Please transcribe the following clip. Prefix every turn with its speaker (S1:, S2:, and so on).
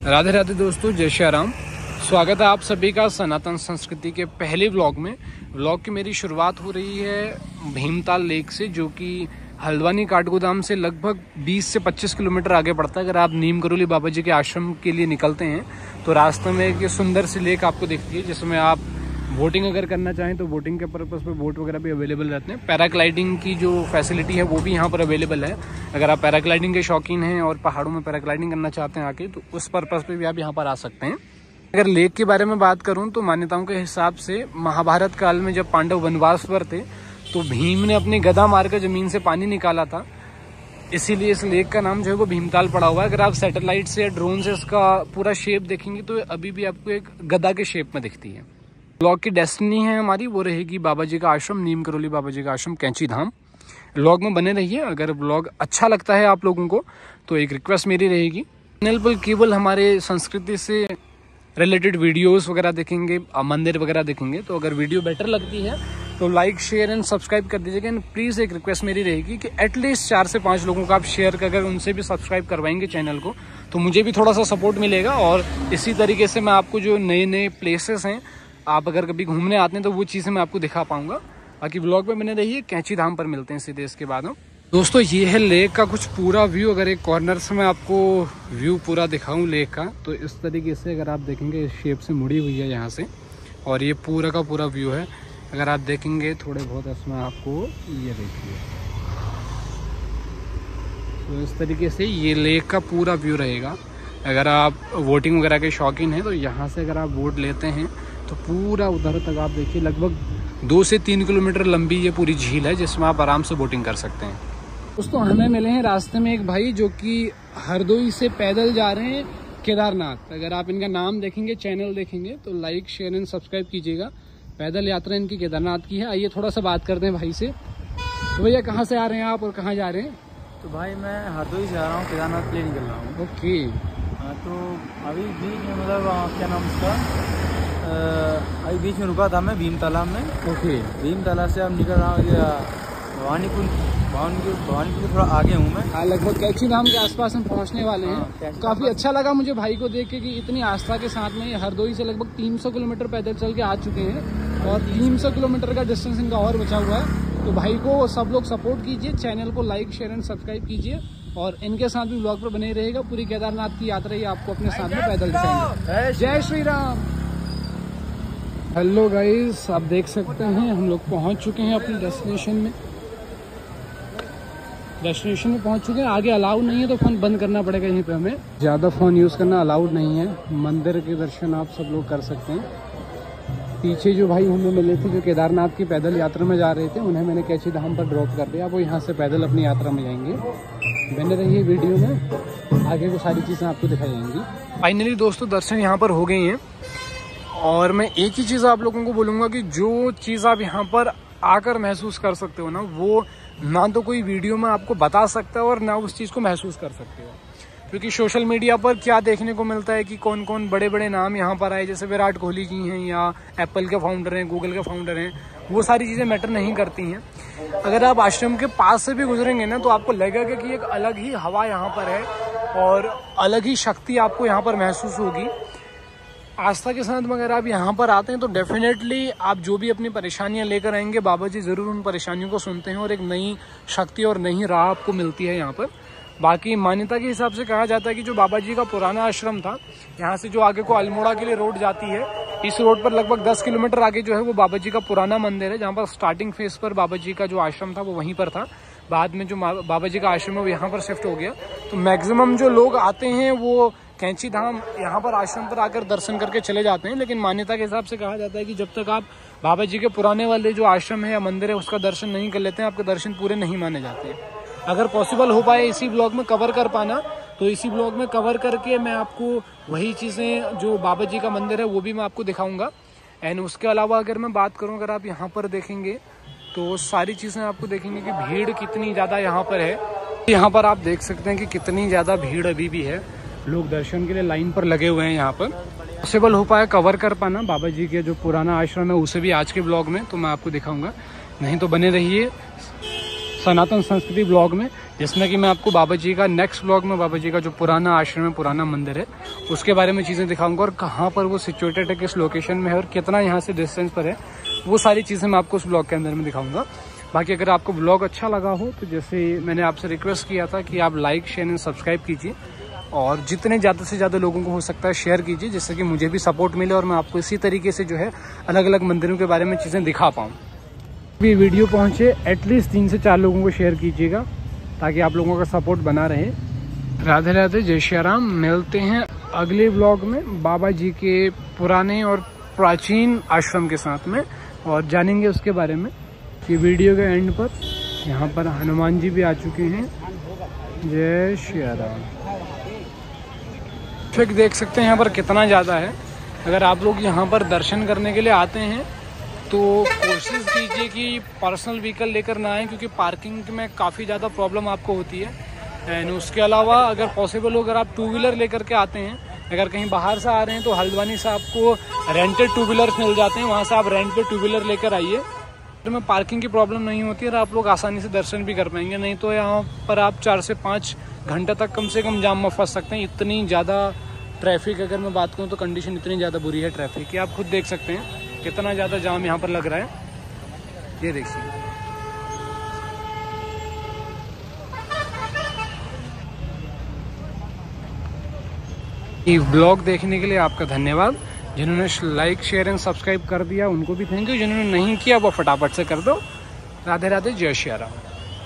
S1: राधे राधे दोस्तों, जय श्री राम। स्वागत है आप सभी का सनातन संस्कृति के पहले व्लॉग में। व्लॉग की मेरी शुरुआत हो रही है भीमताल लेक से, जो कि हल्द्वानी काठगोदाम से लगभग 20 से 25 किलोमीटर आगे पड़ता है। अगर आप नीम करोली बाबा जी के आश्रम के लिए निकलते हैं तो रास्ते में एक सुंदर सी लेक आपको दिखती है, जिसमें आप बोटिंग अगर करना चाहें तो बोटिंग के पर्पज़ पे बोट वगैरह भी अवेलेबल रहते हैं। पैराग्लाइडिंग की जो फैसिलिटी है वो भी यहाँ पर अवेलेबल है। अगर आप पैराग्लाइडिंग के शौकीन हैं और पहाड़ों में पैराग्लाइडिंग करना चाहते हैं आके, तो उस पर्पज़ पे भी आप यहाँ पर आ सकते हैं। अगर लेक के बारे में बात करूँ तो मान्यताओं के हिसाब से महाभारत काल में जब पांडव वनवास पर थे तो भीम ने अपनी गदा मारकर जमीन से पानी निकाला था, इसीलिए इस लेक का नाम जो है वो भीमताल पड़ा हुआ है। अगर आप सैटेलाइट से या ड्रोन से इसका पूरा शेप देखेंगे तो अभी भी आपको एक गदा के शेप में दिखती है। व्लॉग की डेस्टिनी है हमारी, वो रहेगी बाबा जी का आश्रम, नीम करोली बाबा जी का आश्रम, कैंची धाम। व्लॉग में बने रहिए। अगर व्लॉग अच्छा लगता है आप लोगों को तो एक रिक्वेस्ट मेरी रहेगी, चैनल पर केवल हमारे संस्कृति से रिलेटेड वीडियोस वगैरह देखेंगे, मंदिर वगैरह देखेंगे। तो अगर वीडियो बेटर लगती है तो लाइक शेयर एंड सब्सक्राइब कर दीजिएगा। एंड प्लीज़ एक रिक्वेस्ट मेरी रहेगी कि एटलीस्ट 4 से 5 लोगों का आप शेयर कर, अगर उनसे भी सब्सक्राइब करवाएंगे चैनल को तो मुझे भी थोड़ा सा सपोर्ट मिलेगा। और इसी तरीके से मैं आपको जो नए नए प्लेसेस हैं, आप अगर कभी घूमने आते हैं तो वो चीज़ें मैं आपको दिखा पाऊंगा। बाकी व्लॉग में बने रहिए। कैंची धाम पर मिलते हैं सीधे इसके बाद। दोस्तों ये है लेक का कुछ पूरा व्यू। अगर एक कॉर्नर से मैं आपको व्यू पूरा दिखाऊं लेक का, तो इस तरीके से अगर आप देखेंगे इस शेप से मुड़ी हुई है यहाँ से, और ये पूरा का पूरा व्यू है। अगर आप देखेंगे थोड़े बहुत इसमें आपको ये देखिए, तो इस तरीके से ये लेक का पूरा व्यू रहेगा। अगर आप बोटिंग वगैरह के शौकीन हैं तो यहाँ से अगर आप बोट लेते हैं तो पूरा उधर तक आप देखिए, लगभग 2 से 3 किलोमीटर लंबी ये पूरी झील है जिसमें आप आराम से बोटिंग कर सकते हैं। दोस्तों हमें मिले हैं रास्ते में एक भाई जो कि हरदोई से पैदल जा रहे हैं केदारनाथ। अगर आप इनका नाम देखेंगे, चैनल देखेंगे तो लाइक शेयर एंड सब्सक्राइब कीजिएगा। पैदल यात्रा इनकी केदारनाथ की है। आइए थोड़ा सा बात करते हैं भाई से। तो भैया कहाँ से आ रहे हैं आप और कहाँ जा रहे हैं?
S2: तो भाई मैं हरदोई से आ रहा हूँ, केदारनाथ के लिए निकल रहा हूँ।
S1: ओके।
S2: तो अभी बीच में मतलब क्या नाम उसका, अभी बीच में रुका था मैं भीमताला में।
S1: ओके।
S2: भीमताला से अब निकल रहा हूँ भवानीपुर थोड़ा आगे हूँ मैं।
S1: हाँ, लगभग कैंची धाम के आसपास हम पहुँचने वाले हैं। काफ़ी अच्छा लगा मुझे भाई को देख के कि इतनी आस्था के साथ में हरदोई से लगभग 300 किलोमीटर पैदल चल के आ चुके हैं और 300 किलोमीटर का डिस्टेंस इनका और बचा हुआ है। तो भाई को सब लोग सपोर्ट कीजिए, चैनल को लाइक शेयर एंड सब्सक्राइब कीजिए और इनके साथ भी व्लॉग पर बने रहेगा। पूरी केदारनाथ की यात्रा ही आपको अपने साथ में पैदल दिखाएंगे। जय श्री राम। हेलो गाइस, आप देख सकते हैं हम लोग पहुंच चुके हैं अपनी डेस्टिनेशन में पहुंच चुके हैं। आगे अलाउड नहीं है तो फ़ोन बंद करना पड़ेगा। यहीं पे हमें ज़्यादा फ़ोन यूज़ करना अलाउड नहीं है। मंदिर के दर्शन आप सब लोग कर सकते हैं। पीछे जो भाई हमें मिले थे जो केदारनाथ की पैदल यात्रा में जा रहे थे, उन्हें मैंने कैंची धाम पर ड्रॉप कर दिया। वो यहाँ से पैदल अपनी यात्रा में जाएंगे। बने रहिए वीडियो में, आगे वो सारी चीज़ें आपको दिखाई जाएंगी। फाइनली दोस्तों दर्शन यहाँ पर हो गए हैं और मैं एक ही चीज़ आप लोगों को बोलूँगा कि जो चीज़ आप यहाँ पर आकर महसूस कर सकते हो ना, वो ना तो कोई वीडियो में आपको बता सकता है और ना उस चीज़ को महसूस कर सकते हो। क्योंकि सोशल मीडिया पर क्या देखने को मिलता है कि कौन कौन बड़े बड़े नाम यहाँ पर आए, जैसे विराट कोहली जी हैं या एप्पल के फाउंडर हैं, गूगल के फाउंडर हैं, वो सारी चीज़ें मैटर नहीं करती हैं। अगर आप आश्रम के पास से भी गुजरेंगे ना तो आपको लगेगा कि एक अलग ही हवा यहाँ पर है और अलग ही शक्ति आपको यहाँ पर महसूस होगी। आस्था के साथ में अगर आप यहाँ पर आते हैं तो डेफिनेटली आप जो भी अपनी परेशानियाँ लेकर आएंगे, बाबा जी ज़रूर उन परेशानियों को सुनते हैं और एक नई शक्ति और नई राह आपको मिलती है यहाँ पर। बाकी मान्यता के हिसाब से कहा जाता है कि जो बाबा जी का पुराना आश्रम था, यहाँ से जो आगे को अल्मोड़ा के लिए रोड जाती है, इस रोड पर लगभग 10 किलोमीटर आगे जो है वो बाबा जी का पुराना मंदिर है, जहाँ पर स्टार्टिंग फेज पर बाबा जी का जो आश्रम था वो वहीं पर था। बाद में जो बाबा जी का आश्रम है वो यहाँ पर शिफ्ट हो गया। तो मैक्सिमम जो लोग आते हैं वो कैंची धाम यहाँ पर आश्रम पर आकर दर्शन करके चले जाते हैं। लेकिन मान्यता के हिसाब से कहा जाता है कि जब तक आप बाबा जी के पुराने वाले जो आश्रम है या मंदिर है उसका दर्शन नहीं कर लेते हैं, आपके दर्शन पूरे नहीं माने जाते। अगर पॉसिबल हो पाए इसी ब्लॉग में कवर कर पाना तो इसी ब्लॉग में कवर करके मैं आपको वही चीज़ें जो बाबा जी का मंदिर है वो भी मैं आपको दिखाऊंगा। एंड उसके अलावा अगर मैं बात करूँ, अगर आप यहाँ पर देखेंगे तो सारी चीज़ें आपको देखेंगे कि भीड़ कितनी ज़्यादा यहाँ पर है। यहाँ पर आप देख सकते हैं कि कितनी ज़्यादा भीड़ अभी भी है। लोग दर्शन के लिए लाइन पर लगे हुए हैं। यहाँ पर पॉसिबल हो पाए कवर कर पाना बाबा जी के जो पुराना आश्रम है उसे भी आज के ब्लॉग में तो मैं आपको दिखाऊंगा। नहीं तो बने रहिए सनातन संस्कृति ब्लॉग में, जिसमें कि मैं आपको बाबा जी का नेक्स्ट ब्लॉग में बाबा जी का जो पुराना आश्रम है, पुराना मंदिर है, उसके बारे में चीज़ें दिखाऊंगा और कहाँ पर वो सिचुएटेड है, किस लोकेशन में है और कितना यहाँ से डिस्टेंस पर है, वो सारी चीज़ें मैं आपको उस ब्लॉग के अंदर में दिखाऊंगा। बाकी अगर आपको ब्लॉग अच्छा लगा हो तो जैसे मैंने आपसे रिक्वेस्ट किया था कि आप लाइक शेयर एंड सब्सक्राइब कीजिए और जितने ज़्यादा से ज़्यादा लोगों को हो सकता है शेयर कीजिए, जिससे कि मुझे भी सपोर्ट मिले और मैं आपको इसी तरीके से जो है अलग अलग मंदिरों के बारे में चीज़ें दिखा पाऊँ। भी वीडियो पहुँचे एटलीस्ट 3 से 4 लोगों को शेयर कीजिएगा ताकि आप लोगों का सपोर्ट बना रहे। राधे राधे, जय श्री राम। मिलते हैं अगले ब्लॉग में बाबा जी के पुराने और प्राचीन आश्रम के साथ में और जानेंगे उसके बारे में। ये वीडियो के एंड पर यहाँ पर हनुमान जी भी आ चुके हैं। जय श्री राम। ट्रैफिक देख सकते हैं यहाँ पर कितना ज़्यादा है। अगर आप लोग यहाँ पर दर्शन करने के लिए आते हैं तो कोशिश कीजिए कि पर्सनल व्हीकल लेकर ना आए, क्योंकि पार्किंग में काफ़ी ज़्यादा प्रॉब्लम आपको होती है। एंड उसके अलावा अगर पॉसिबल हो, अगर आप 2 व्हीलर लेकर के आते हैं, अगर कहीं बाहर से आ रहे हैं तो हल्द्वानी से आपको रेंटेड 2 व्हीलर्स मिल जाते हैं, वहाँ से आप रेंट पे 2 व्हीलर लेकर आइए। तो में पार्किंग की प्रॉब्लम नहीं होती है और आप लोग आसानी से दर्शन भी कर पाएंगे। नहीं तो यहाँ पर आप 4 से 5 घंटे तक कम से कम जाम में फंस सकते हैं। इतनी ज़्यादा ट्रैफिक, अगर मैं बात करूँ तो कंडीशन इतनी ज़्यादा बुरी है ट्रैफिक की, आप खुद देख सकते हैं कितना ज़्यादा जाम यहाँ पर लग रहा है। ये देखिए, ये ब्लॉग देखने के लिए आपका धन्यवाद। जिन्होंने लाइक शेयर एंड सब्सक्राइब कर दिया उनको भी थैंक यू, जिन्होंने नहीं किया वो फटाफट से कर दो। राधे राधे, जय श्री राम।